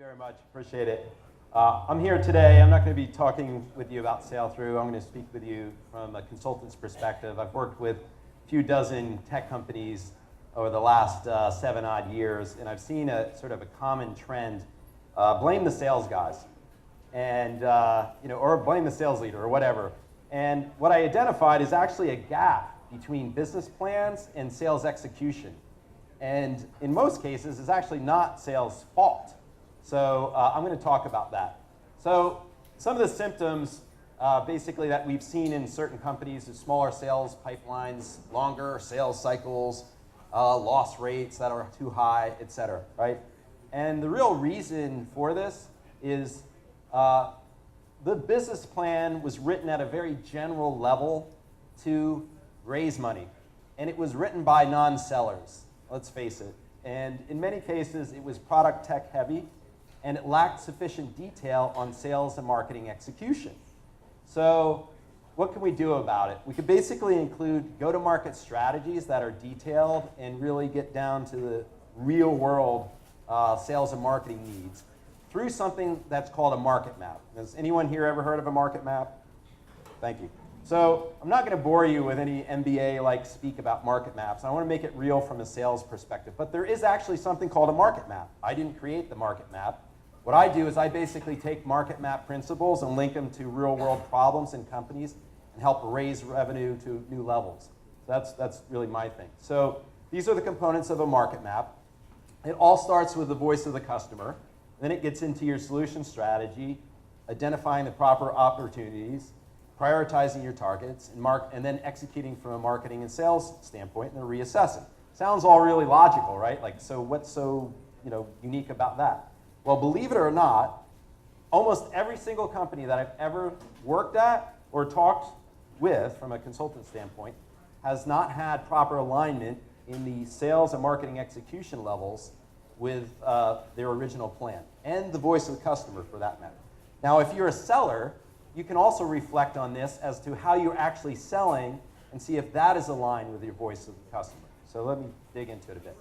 very much. Appreciate it. I'm here today. I'm not going to be talking with you about sail-through. I'm going to speak with you from a consultant's perspective. I've worked with a few dozen tech companies over the last 7-odd years, and I've seen a sort of a common trend. Blame the sales guys, and or blame the sales leader or whatever. And what I identified is actually a gap between business plans and sales execution. And in most cases, it's actually not sales' fault. So I'm going to talk about that. So some of the symptoms basically that we've seen in certain companies is smaller sales pipelines, longer sales cycles, loss rates that are too high, et cetera, right? And the real reason for this is the business plan was written at a very general level to raise money. And it was written by non-sellers, let's face it. And in many cases, it was product tech heavy, and it lacked sufficient detail on sales and marketing execution. So what can we do about it? We could basically include go-to-market strategies that are detailed and really get down to the real-world sales and marketing needs through something that's called a market map. Has anyone here ever heard of a market map? Thank you. So I'm not going to bore you with any MBA-like speak about market maps. I want to make it real from a sales perspective. But there is actually something called a market map. I didn't create the market map. What I do is I basically take market map principles and link them to real-world problems in companies and help raise revenue to new levels. So that's really my thing. So these are the components of a market map. It all starts with the voice of the customer. Then it gets into your solution strategy, identifying the proper opportunities, prioritizing your targets, and then executing from a marketing and sales standpoint, and then reassessing. Sounds all really logical, right? Like, so what's so unique about that? Well, believe it or not, almost every single company that I've ever worked at or talked with from a consultant standpoint has not had proper alignment in the sales and marketing execution levels with their original plan, and the voice of the customer for that matter. Now, if you're a seller, you can also reflect on this as to how you're actually selling and see if that is aligned with your voice of the customer. So let me dig into it a bit.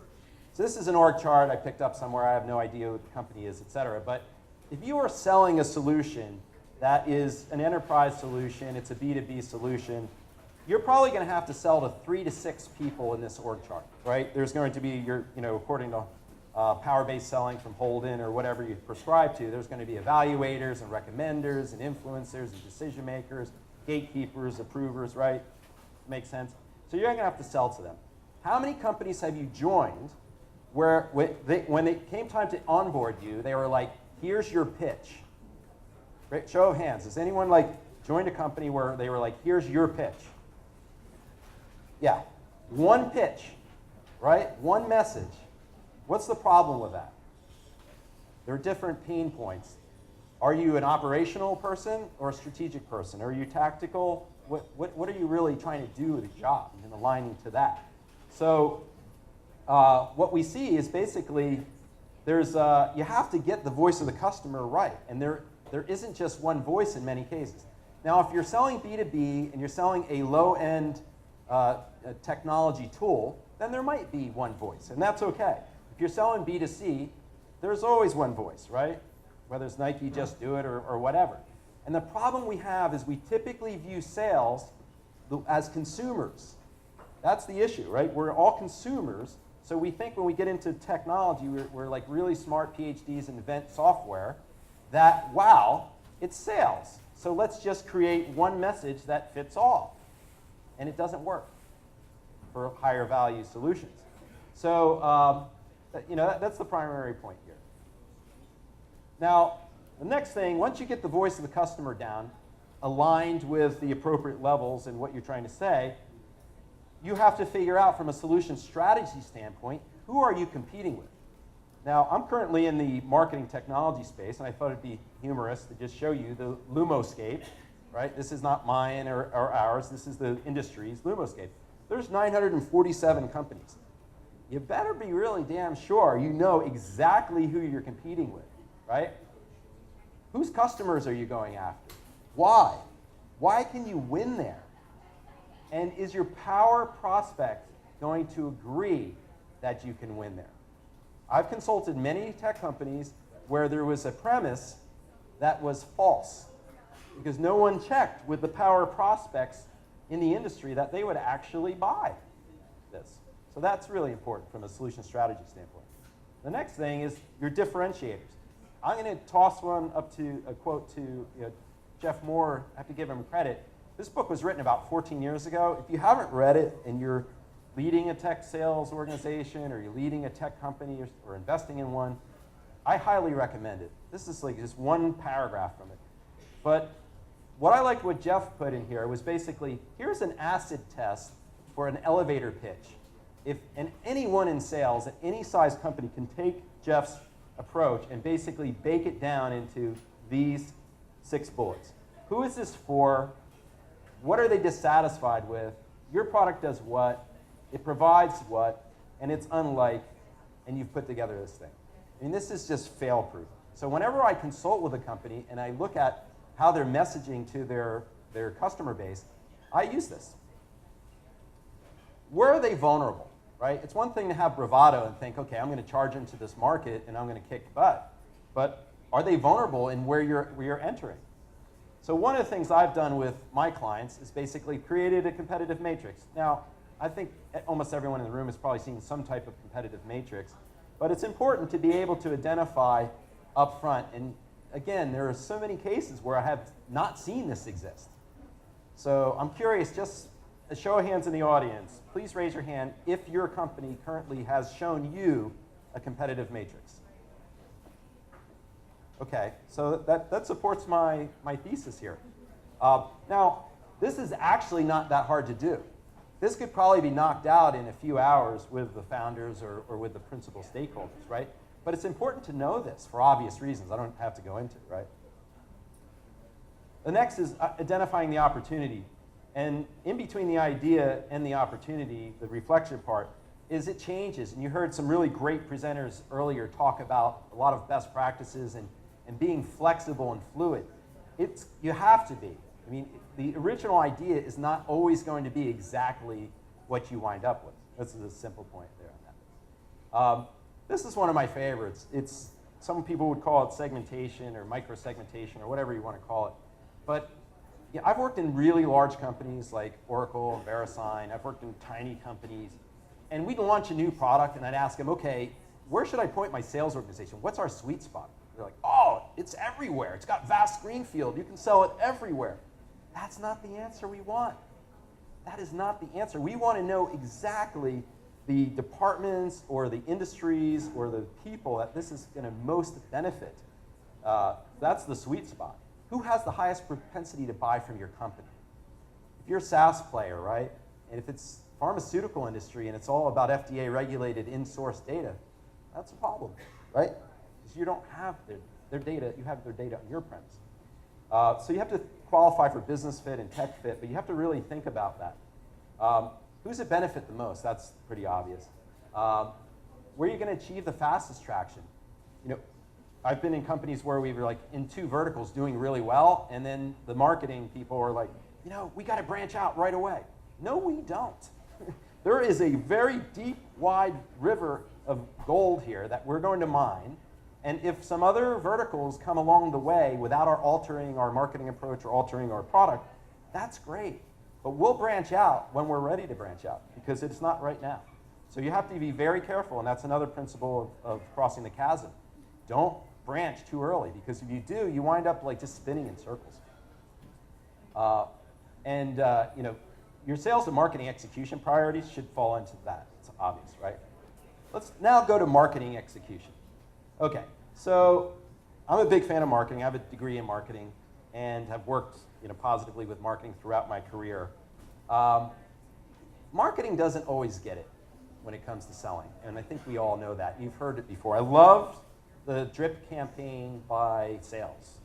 So this is an org chart I picked up somewhere. I have no idea what the company is, et cetera. But if you are selling a solution that is an enterprise solution, it's a B2B solution, you're probably going to have to sell to 3 to 6 people in this org chart, right? There's going to be according to power-based selling from Holden or whatever you prescribe to, there's going to be evaluators and recommenders and influencers and decision makers, gatekeepers, approvers, right? Makes sense? So you're going to have to sell to them. How many companies have you joined where when it came time to onboard you, they were like, here's your pitch? Right? Show of hands. Has anyone joined a company where they were like, here's your pitch? Yeah. One pitch, right? One message. What's the problem with that? There are different pain points. Are you an operational person or a strategic person? Are you tactical? What are you really trying to do with the job and aligning to that? So what we see is basically you have to get the voice of the customer right, and there isn't just one voice in many cases. Now, if you're selling B2B and you're selling a low-end technology tool, then there might be one voice, and that's okay. If you're selling B2C, there's always one voice, right? Whether it's Nike, Just Do It, or whatever. And the problem we have is we typically view sales as consumers. That's the issue, right? We're all consumers, so we think when we get into technology, we're like really smart PhDs and invent software that, wow, it's sales. So let's just create one message that fits all. And it doesn't work for higher value solutions. So that's the primary point here. Now, the next thing, once you get the voice of the customer down, aligned with the appropriate levels and what you're trying to say, you have to figure out from a solution strategy standpoint, who are you competing with? Now, I'm currently in the marketing technology space, and I thought it'd be humorous to just show you the Lumoscape, right? This is not mine or ours. This is the industry's Lumoscape. There's 947 companies. You better be really damn sure you know exactly who you're competing with, right? Whose customers are you going after? Why? Why can you win there? And is your power prospect going to agree that you can win there? I've consulted many tech companies where there was a premise that was false because no one checked with the power prospects in the industry that they would actually buy this. So that's really important from a solution strategy standpoint. The next thing is your differentiators. I'm going to toss one up to a quote to Jeff Moore. I have to give him credit. This book was written about 14 years ago. If you haven't read it and you're leading a tech sales organization or you're leading a tech company or investing in one, I highly recommend it. This is like just one paragraph from it. But what I liked what Jeff put in here was basically, here's an acid test for an elevator pitch. If anyone in sales at any size company can take Jeff's approach and basically bake it down into these 6 bullets. Who is this for? What are they dissatisfied with? Your product does what? It provides what? And it's unlike, and you've put together this thing. I mean, this is just fail-proof. So whenever I consult with a company and I look at how they're messaging to their customer base, I use this. Where are they vulnerable, right? It's one thing to have bravado and think, okay, I'm going to charge into this market and I'm going to kick butt. But are they vulnerable in where you're entering? So one of the things I've done with my clients is basically created a competitive matrix. Now, I think almost everyone in the room has probably seen some type of competitive matrix, but it's important to be able to identify up front. And again, there are so many cases where I have not seen this exist. So I'm curious, just a show of hands in the audience, please raise your hand if your company currently has shown you a competitive matrix. Okay, so that supports my thesis here. Now, this is actually not that hard to do. This could probably be knocked out in a few hours with the founders or with the principal stakeholders, right? But it's important to know this for obvious reasons I don't have to go into, right? The next is identifying the opportunity. And in between the idea and the opportunity, the reflection part, is it changes. And you heard some really great presenters earlier talk about a lot of best practices and being flexible and fluid. You have to be. I mean, the original idea is not always going to be exactly what you wind up with. This is a simple point there on that. This is one of my favorites. Some people would call it segmentation or micro-segmentation or whatever you want to call it. But yeah, I've worked in really large companies like Oracle and VeriSign. I've worked in tiny companies. And we'd launch a new product, and I'd ask them, okay, where should I point my sales organization? What's our sweet spot? They're like, oh, it's everywhere. It's got vast greenfield. You can sell it everywhere. That's not the answer we want. That is not the answer. We want to know exactly the departments or the industries or the people that this is going to most benefit. That's the sweet spot. Who has the highest propensity to buy from your company? If you're a SaaS player, right, and if it's pharmaceutical industry and it's all about FDA-regulated in-source data, that's a problem, right? Because you don't have their data, you have their data on your premise. So you have to qualify for business fit and tech fit, but you have to really think about that. Who's it benefit the most? That's pretty obvious. Where are you going to achieve the fastest traction? I've been in companies where we were like in 2 verticals doing really well, and then the marketing people are like, we got to branch out right away. No, we don't. There is a very deep, wide river of gold here that we're going to mine. And if some other verticals come along the way without our altering our marketing approach or altering our product, that's great. But we'll branch out when we're ready to branch out, because it's not right now. So you have to be very careful, and that's another principle of crossing the chasm. Don't branch too early, because if you do, you wind up like just spinning in circles. Your sales and marketing execution priorities should fall into that. It's obvious, right? Let's now go to marketing execution. Okay, so I'm a big fan of marketing. I have a degree in marketing and have worked positively with marketing throughout my career. Marketing doesn't always get it when it comes to selling, and I think we all know that. You've heard it before. I loved the drip campaign by sales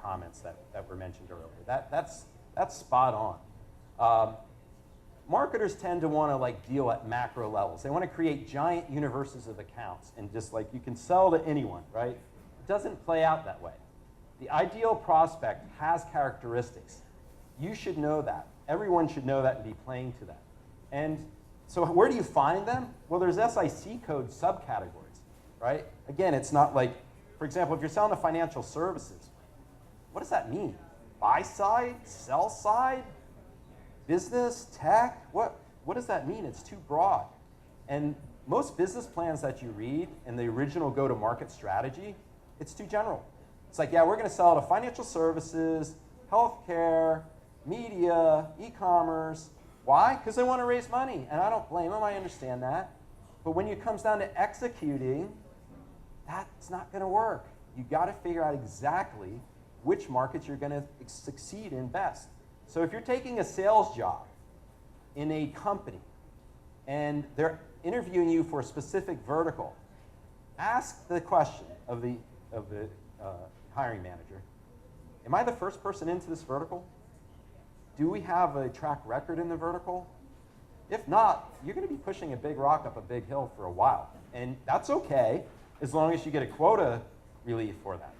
comments that were mentioned earlier. That's spot on. Marketers tend to want to deal at macro levels. They want to create giant universes of accounts and just you can sell to anyone, right? It doesn't play out that way. The ideal prospect has characteristics. You should know that. Everyone should know that and be playing to that. And so where do you find them? Well, there's SIC code subcategories, right? Again, it's not like For example, if you're selling to financial services, what does that mean? Buy side, sell side, business, tech? What does that mean? It's too broad. And most business plans that you read in the original go-to-market strategy, it's too general. It's like, yeah, we're going to sell to financial services, healthcare, media, e-commerce. Why? Because they want to raise money, and I don't blame them. I understand that. But when it comes down to executing, that's not going to work. You got to figure out exactly which markets you're going to succeed in best. So if you're taking a sales job in a company and they're interviewing you for a specific vertical, ask the question of the hiring manager, am I the first person into this vertical? Do we have a track record in the vertical? If not, you're going to be pushing a big rock up a big hill for a while. And that's okay, as long as you get a quota relief for that.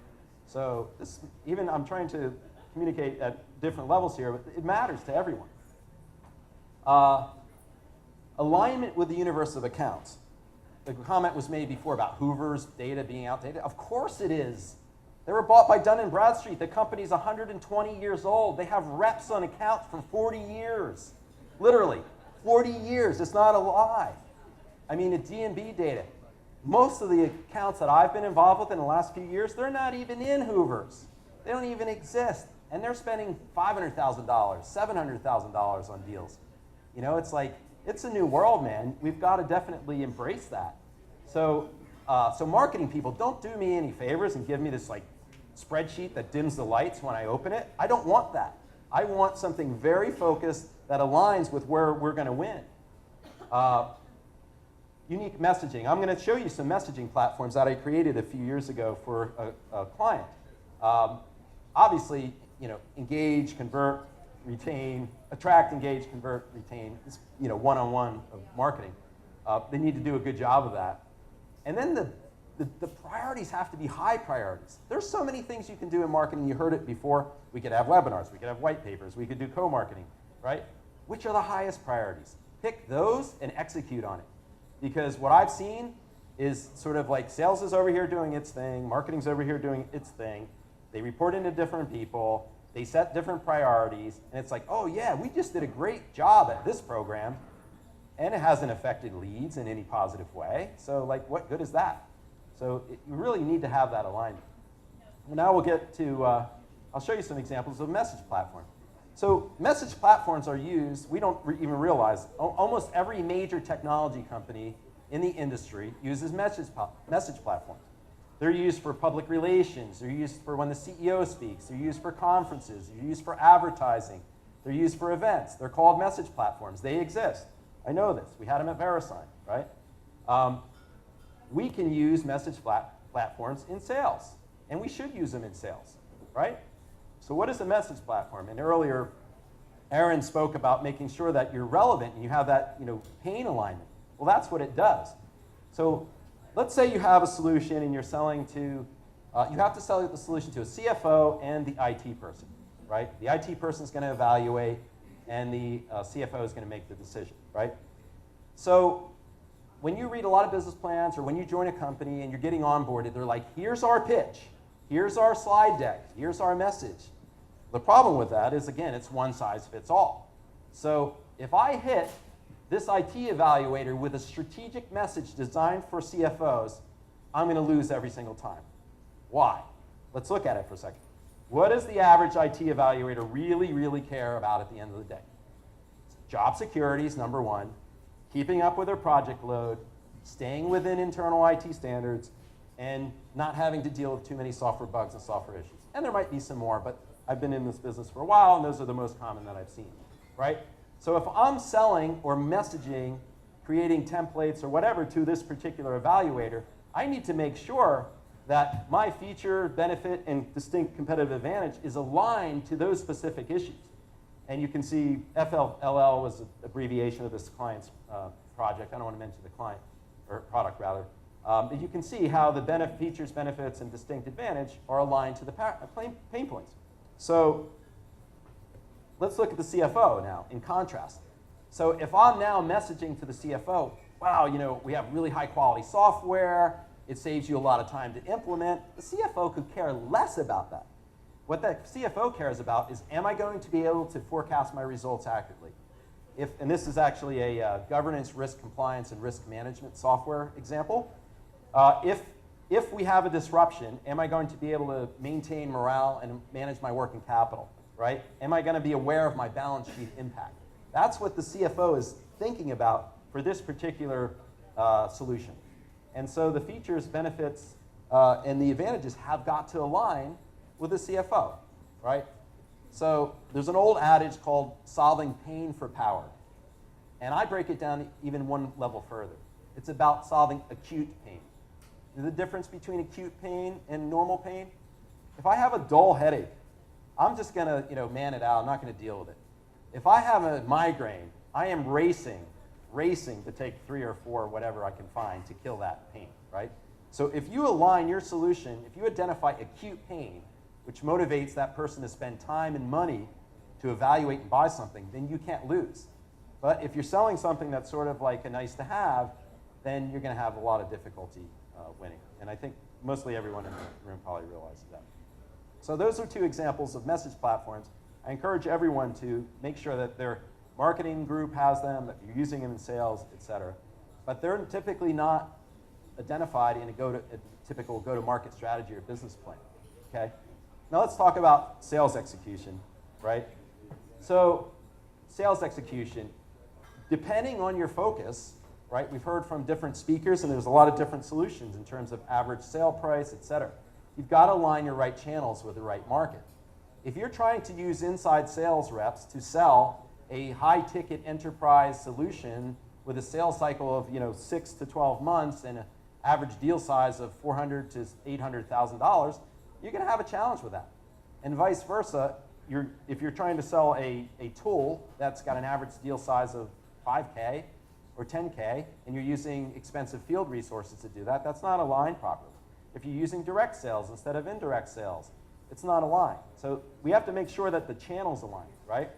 So this, even I'm trying to communicate at different levels here, but it matters to everyone. Alignment with the universe of accounts. The comment was made before about Hoover's data being outdated. Of course it is. They were bought by Dun & Bradstreet. The company's 120 years old. They have reps on accounts for 40 years. Literally, 40 years. It's not a lie. I mean, the D&B data. Most of the accounts that I've been involved with in the last few years, they're not even in Hoover's. They don't even exist. And they're spending $500,000, $700,000 on deals. You know, it's like, it's a new world, man. We've got to definitely embrace that. So, so marketing people, don't do me any favors and give me this like spreadsheet that dims the lights when I open it. I don't want that. I want something very focused that aligns with where we're going to win. Unique messaging. I'm going to show you some messaging platforms that I created a few years ago for a client. Obviously, you know, engage, convert, retain, attract, engage, convert, retain. It's, you know, one-on-one of marketing. They need to do a good job of that. And then the priorities have to be high priorities. There's so many things you can do in marketing. You heard it before. We could have webinars. We could have white papers. We could do co-marketing, right? Which are the highest priorities? Pick those and execute on it. Because what I've seen is sort of like sales is over here doing its thing, marketing's over here doing its thing. They report into different people. They set different priorities. And it's like, oh yeah, we just did a great job at this program. And it hasn't affected leads in any positive way. So like, what good is that? So you really need to have that alignment. Well, now we'll get to, I'll show you some examples of message platform. So message platforms are used, we don't even realize, almost every major technology company in the industry uses message platforms. They're used for public relations, they're used for when the CEO speaks, they're used for conferences, they're used for advertising, they're used for events. They're called message platforms. They exist. I know this. We had them at VeriSign, right? We can use message platforms in sales, and we should use them in sales, right? So what is a message platform? And earlier, Aaron spoke about making sure that you're relevant and you have that, you know, pain alignment. Well, that's what it does. So let's say you have a solution and you're selling to, you have to sell the solution to a CFO and the IT person, right? The IT person is going to evaluate and the CFO is going to make the decision, right? So when you read a lot of business plans or when you join a company and you're getting onboarded, they're like, here's our pitch. Here's our slide deck. Here's our message. The problem with that is, again, it's one size fits all. So if I hit this IT evaluator with a strategic message designed for CFOs, I'm going to lose every single time. Why? Let's look at it for a second. What does the average IT evaluator really, really care about at the end of the day? Job security is number one, keeping up with their project load, staying within internal IT standards, and not having to deal with too many software bugs and software issues. And there might be some more, but I've been in this business for a while, and those are the most common that I've seen, right? So if I'm selling or messaging, creating templates or whatever to this particular evaluator, I need to make sure that my feature, benefit, and distinct competitive advantage is aligned to those specific issues. And you can see FLL was an abbreviation of this client's project. I don't want to mention the client, or product rather. But you can see how the features, benefits, and distinct advantage are aligned to the pain points. So let's look at the CFO now, in contrast. So if I'm now messaging to the CFO, wow, you know, we have really high quality software, It saves you a lot of time to implement. The CFO could care less about that. What the CFO cares about is, am I going to be able to forecast my results accurately? And this is actually a governance, risk compliance, and risk management software example. If we have a disruption, am I going to be able to maintain morale and manage my working capital, right? Am I going to be aware of my balance sheet impact? That's what the CFO is thinking about for this particular solution. And so the features, benefits, and the advantages have got to align with the CFO, right? So there's an old adage called solving pain for power. And I break it down even one level further. It's about solving acute pain. The difference between acute pain and normal pain? If I have a dull headache, I'm just going to man it out. I'm not going to deal with it. If I have a migraine, I am racing to take 3 or 4, whatever I can find, to kill that pain, right? So if you align your solution, if you identify acute pain, which motivates that person to spend time and money to evaluate and buy something, then you can't lose. But if you're selling something that's sort of like a nice to have, then you're going to have a lot of difficulty winning. And I think mostly everyone in the room probably realizes that. So those are 2 examples of message platforms. I encourage everyone to make sure that their marketing group has them, that you're using them in sales, et cetera. But they're typically not identified in a typical go-to-market strategy or business plan, okay? Now let's talk about sales execution, right? So sales execution, depending on your focus, right? We've heard from different speakers, and there's a lot of different solutions in terms of average sale price, et cetera. You've got to align your right channels with the right market. If you're trying to use inside sales reps to sell a high-ticket enterprise solution with a sales cycle of 6 to 12 months and an average deal size of $400,000 to $800,000, you're going to have a challenge with that. And vice versa, if you're trying to sell a tool that's got an average deal size of $5K or $10K, and you're using expensive field resources to do that, that's not aligned properly. If you're using direct sales instead of indirect sales, it's not aligned. So we have to make sure that the channel's aligned, right?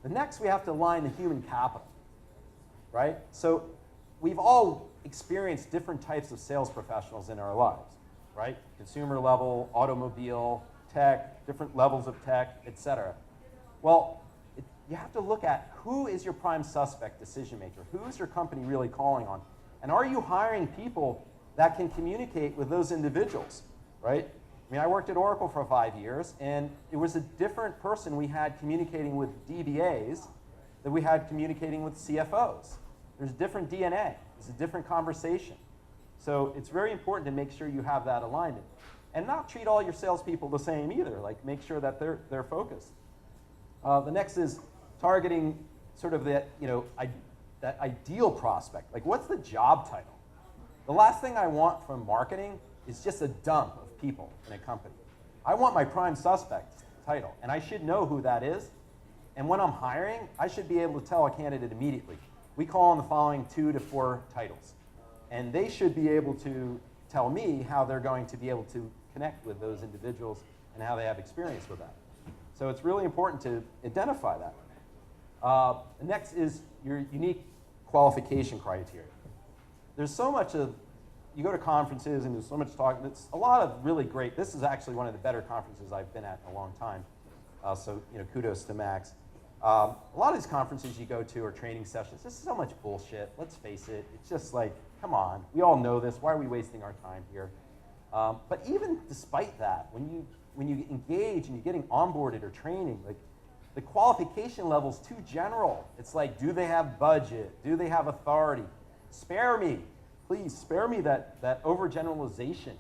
The next, we have to align the human capital, right? So we've all experienced different types of sales professionals in our lives, right? Consumer level, automobile, tech, different levels of tech, et cetera. Well, you have to look at who is your prime suspect decision maker? Who is your company really calling on? And are you hiring people that can communicate with those individuals, right? I mean, I worked at Oracle for 5 years, and it was a different person we had communicating with DBAs than we had communicating with CFOs. There's different DNA. It's a different conversation. So it's very important to make sure you have that alignment. And not treat all your salespeople the same either. Like, make sure that they're focused. The next is targeting sort of that ideal prospect. Like, what's the job title? The last thing I want from marketing is just a dump of people in a company. I want my prime suspect title, and I should know who that is. And when I'm hiring, I should be able to tell a candidate immediately. We call on the following 2 to 4 titles. And they should be able to tell me how they're going to be able to connect with those individuals and how they have experience with that. So it's really important to identify that. The next is your unique qualification criteria. There's so much of, you go to conferences and there's so much talk, it's a lot of really great, this is actually one of the better conferences I've been at in a long time. So kudos to Max. A lot of these conferences you go to are training sessions. This is so much bullshit, let's face it. It's just like, come on, we all know this, why are we wasting our time here? But even despite that, when you engage and you're getting onboarded or training, like, the qualification level's too general. It's like, do they have budget? Do they have authority? Spare me, please, spare me that overgeneralization.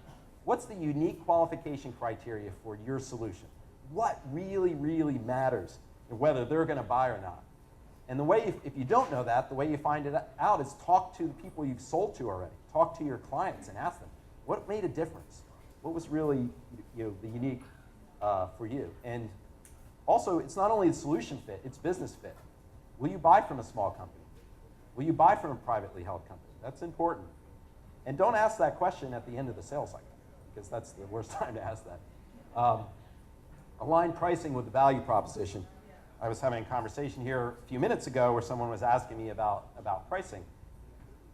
What's the unique qualification criteria for your solution? What really, really matters, and whether they're going to buy or not? And the way, if you don't know that, the way you find it out is talk to the people you've sold to already. Talk to your clients and ask them, what made a difference? What was really the unique for you? And also, it's not only the solution fit, it's business fit. Will you buy from a small company? Will you buy from a privately held company? That's important. And don't ask that question at the end of the sales cycle, because that's the worst time to ask that. Align pricing with the value proposition. I was having a conversation here a few minutes ago where someone was asking me about pricing.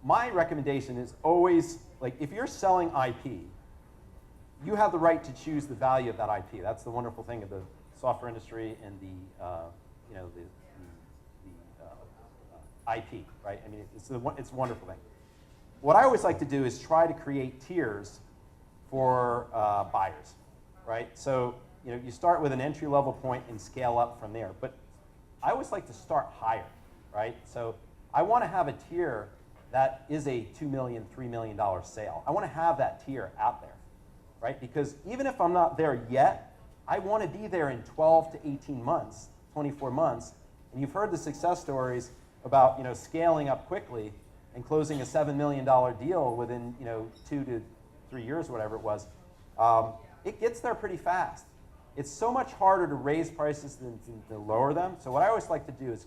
my recommendation is always, like, if you're selling IP, you have the right to choose the value of that IP. That's the wonderful thing of the software industry and the, IP, right? I mean, it's a wonderful thing. What I always like to do is try to create tiers for buyers, right? So, you start with an entry-level point and scale up from there. But I always like to start higher, right? So I want to have a tier that is a $2 million, $3 million sale. I want to have that tier out there, right? Because even if I'm not there yet, I want to be there in 12 to 18 months, 24 months. And you've heard the success stories about scaling up quickly and closing a $7 million deal within 2 to 3 years, whatever it was. It gets there pretty fast. It's so much harder to raise prices than to lower them. So what I always like to do is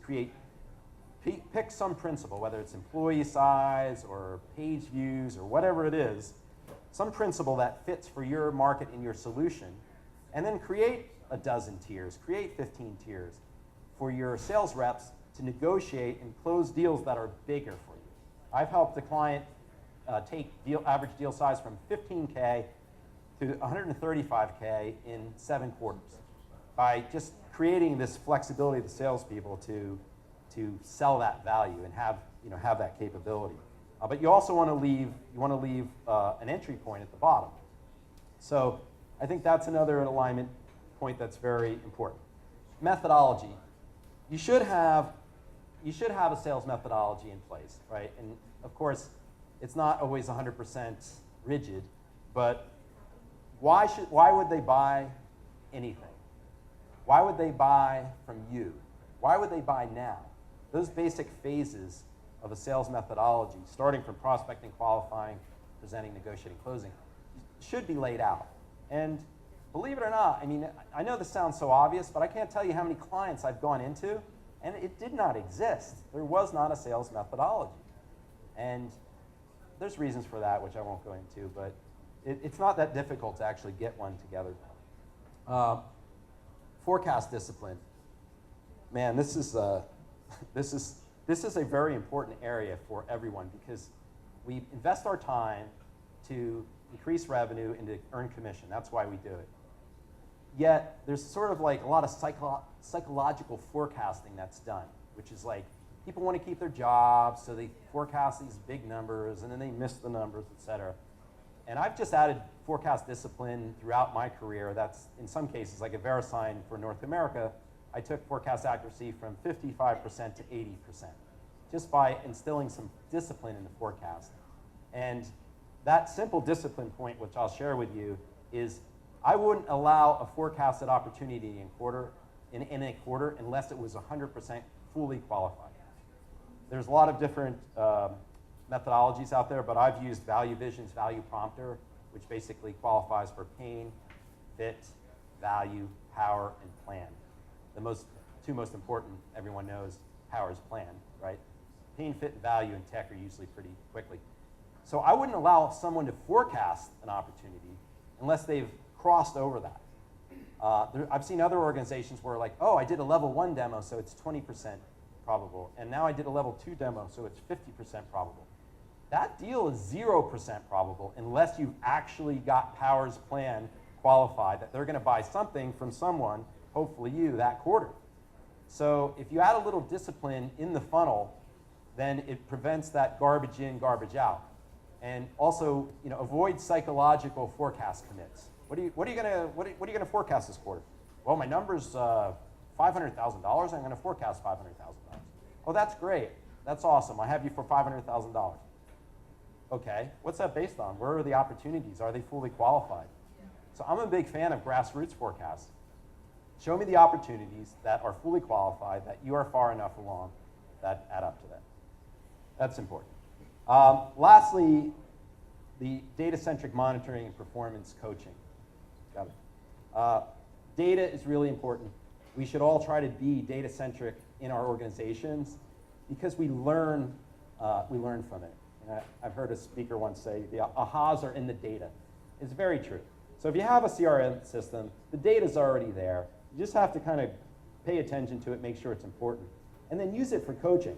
pick some principle, whether it's employee size or page views or whatever it is, some principle that fits for your market and your solution, and then create a dozen tiers, create 15 tiers for your sales reps to negotiate and close deals that are bigger for you. I've helped a client take average deal size from 15K to 135K in 7 quarters by just creating this flexibility of the salespeople to sell that value and have that capability. But you also want to leave an entry point at the bottom. So I think that's another alignment point that's very important. Methodology. You should have a sales methodology in place, right? And of course, it's not always 100% rigid, but why would they buy anything? Why would they buy from you? Why would they buy now? Those basic phases of a sales methodology, starting from prospecting, qualifying, presenting, negotiating, closing, should be laid out. And believe it or not, I mean, I know this sounds so obvious, but I can't tell you how many clients I've gone into, and it did not exist. There was not a sales methodology. And there's reasons for that, which I won't go into, but it's not that difficult to actually get one together. Forecast discipline. Man, this is a very important area for everyone because we invest our time to increase revenue and to earn commission. That's why we do it. Yet there's sort of like a lot of psychological forecasting that's done, which is like people want to keep their jobs, so they forecast these big numbers, and then they miss the numbers, et cetera. And I've just added forecast discipline throughout my career. That's, in some cases, like at VeriSign for North America, I took forecast accuracy from 55% to 80%, just by instilling some discipline in the forecast. And that simple discipline point, which I'll share with you, is I wouldn't allow a forecasted opportunity in a quarter unless it was 100% fully qualified. There's a lot of different methodologies out there, but I've used Value Vision's Value Prompter, which basically qualifies for pain, fit, value, power, and plan. The two most important, everyone knows, power is plan, right? Pain, fit, and value in tech are usually pretty quickly. So I wouldn't allow someone to forecast an opportunity unless they've crossed over that. I've seen other organizations where like, oh, I did a level 1 demo, so it's 20% probable. And now I did a level 2 demo, so it's 50% probable. That deal is 0% probable unless you've actually got Power's plan qualified, that they're going to buy something from someone, hopefully you, that quarter. So if you add a little discipline in the funnel, then it prevents that garbage in, garbage out. And also, avoid psychological forecast commits. What are you gonna forecast this quarter? Well, my number's $500,000. I'm going to forecast $500,000. Oh, that's great. That's awesome. I have you for $500,000. Okay, what's that based on? Where are the opportunities? Are they fully qualified? So I'm a big fan of grassroots forecasts. Show me the opportunities that are fully qualified, that you are far enough along, that add up to that. That's important. Lastly, the data-centric monitoring and performance coaching. Got it. Data is really important. We should all try to be data-centric in our organizations because we learn from it. I've heard a speaker once say, the ahas are in the data. It's very true. So if you have a CRM system, the data's already there. You just have to kind of pay attention to it, make sure it's important, and then use it for coaching,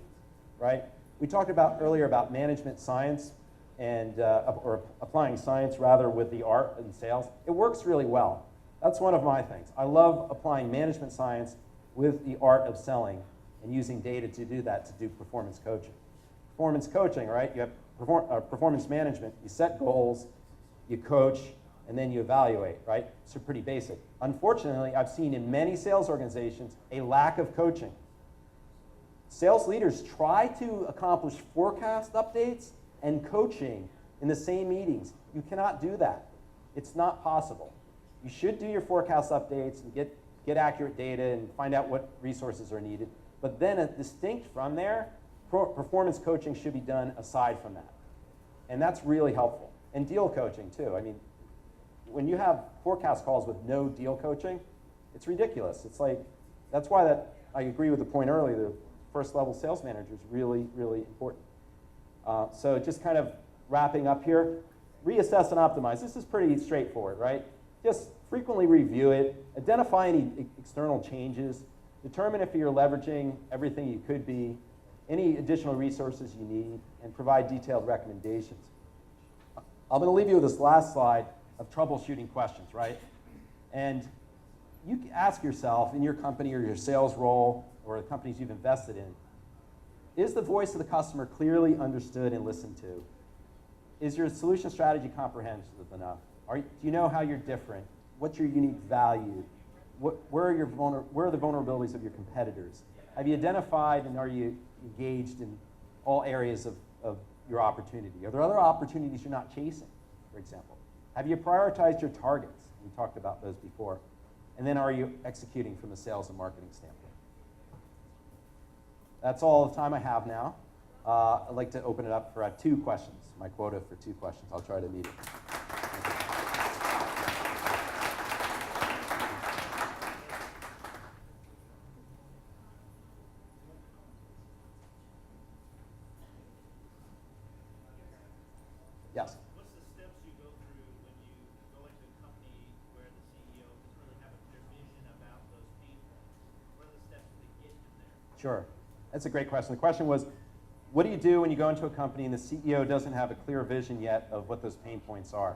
right? We talked about earlier about management science and or applying science rather with the art in sales. It works really well. That's one of my things. I love applying management science with the art of selling and using data to do that, to do performance coaching. Performance coaching, right? You have performance management. You set goals, you coach, and then you evaluate, right? So pretty basic. Unfortunately, I've seen in many sales organizations a lack of coaching. Sales leaders try to accomplish forecast updates and coaching in the same meetings. You cannot do that. It's not possible. You should do your forecast updates and get accurate data and find out what resources are needed. But then distinct from there, performance coaching should be done aside from that. And that's really helpful. And deal coaching too. I mean, when you have forecast calls with no deal coaching, it's ridiculous. It's like, that's why I agree with the point earlier, the first level sales manager is really, really important. So just kind of wrapping up here, reassess and optimize. This is pretty straightforward, right? Just frequently review it, identify any external changes, determine if you're leveraging everything you could be, any additional resources you need, and provide detailed recommendations. I'm going to leave you with this last slide of troubleshooting questions, right? And you can ask yourself in your company or your sales role or the companies you've invested in, is the voice of the customer clearly understood and listened to? Is your solution strategy comprehensive enough? Do you know how you're different? What's your unique value? Where are the vulnerabilities of your competitors? Have you identified and are you engaged in all areas of your opportunity? Are there other opportunities you're not chasing, for example? Have you prioritized your targets? We talked about those before. And then are you executing from a sales and marketing standpoint? That's all the time I have now. I'd like to open it up for 2 questions, my quota for 2 questions. I'll try to meet it. Yes. What's the steps you go through when you go into a company where the CEO doesn't really have a clear vision about those pain points? What are the steps to get in there? Sure. That's a great question. The question was, what do you do when you go into a company and the CEO doesn't have a clear vision yet of what those pain points are?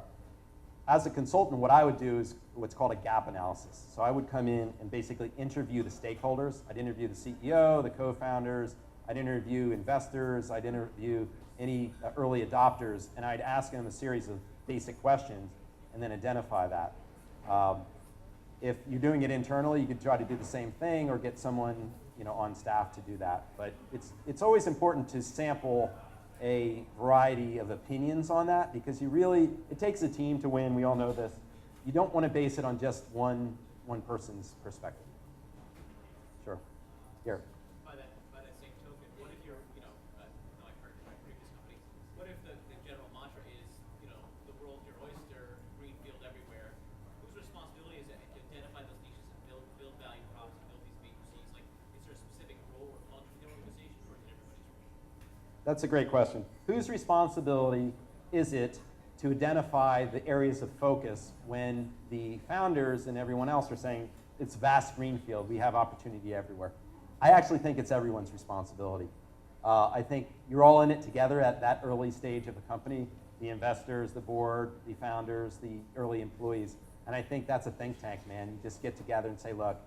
As a consultant, what I would do is what's called a gap analysis. So I would come in and basically interview the stakeholders. I'd interview the CEO, the co-founders, I'd interview investors, I'd interview any early adopters, and I'd ask them a series of basic questions and then identify that. If you're doing it internally, you could try to do the same thing or get someone on staff to do that. But it's always important to sample a variety of opinions on that because it takes a team to win. We all know this. You don't want to base it on just one person's perspective. Sure. Here. By that same token, what if you're, I've heard in my previous company, what if the general mantra is, the world's your oyster, green field everywhere? Whose responsibility is it to identify those niches and build value props and build these BUCs? Like, is there a specific role or function in the organization, or is it everybody's role? That's a great question. Whose responsibility is it to identify the areas of focus when the founders and everyone else are saying it's vast greenfield, we have opportunity everywhere? I actually think it's everyone's responsibility. I think you're all in it together at that early stage of a company, the investors, the board, the founders, the early employees, and I think that's a think tank, man. You just get together and say, look,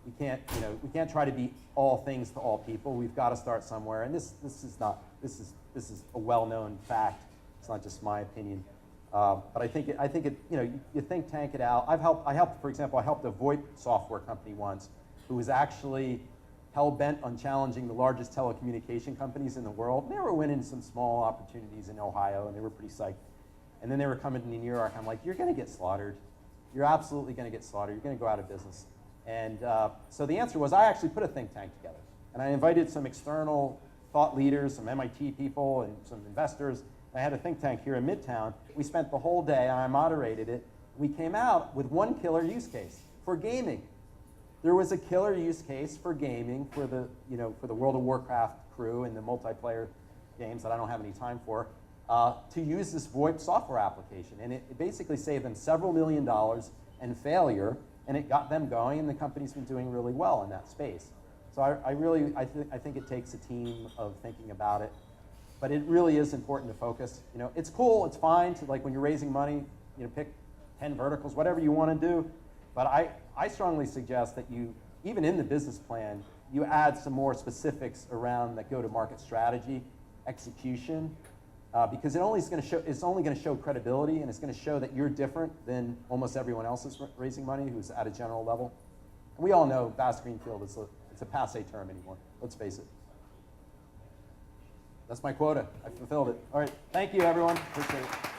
we can't try to be all things to all people. We've got to start somewhere, and this is a well-known fact. It's not just my opinion. But I think you think tank it out. I helped, for example, I helped a VoIP software company once who was actually hell-bent on challenging the largest telecommunication companies in the world. They were winning some small opportunities in Ohio, and they were pretty psyched. And then they were coming to New York. I'm like, you're going to get slaughtered. You're absolutely going to get slaughtered. You're going to go out of business. And so the answer was I actually put a think tank together. And I invited some external thought leaders, some MIT people, and some investors. I had a think tank here in Midtown. We spent the whole day, and I moderated it. We came out with one killer use case for gaming. There was a killer use case for gaming for the World of Warcraft crew and the multiplayer games that I don't have any time for, to use this VoIP software application. And it basically saved them several $1 million and failure, and it got them going, and the company's been doing really well in that space. So I think it takes a team of thinking about it. but it really is important to focus. You know, it's cool, it's fine to, like, when you're raising money, you know, pick 10 verticals, whatever you want to do. But I strongly suggest that you, even in the business plan, you add some more specifics around the go-to-market strategy, execution, because it's only going to show credibility, and it's going to show that you're different than almost everyone else is raising money who's at a general level. And we all know Bass Greenfield is it's a passé term anymore. Let's face it. That's my quota. I fulfilled it. All right. Thank you, everyone. Appreciate it.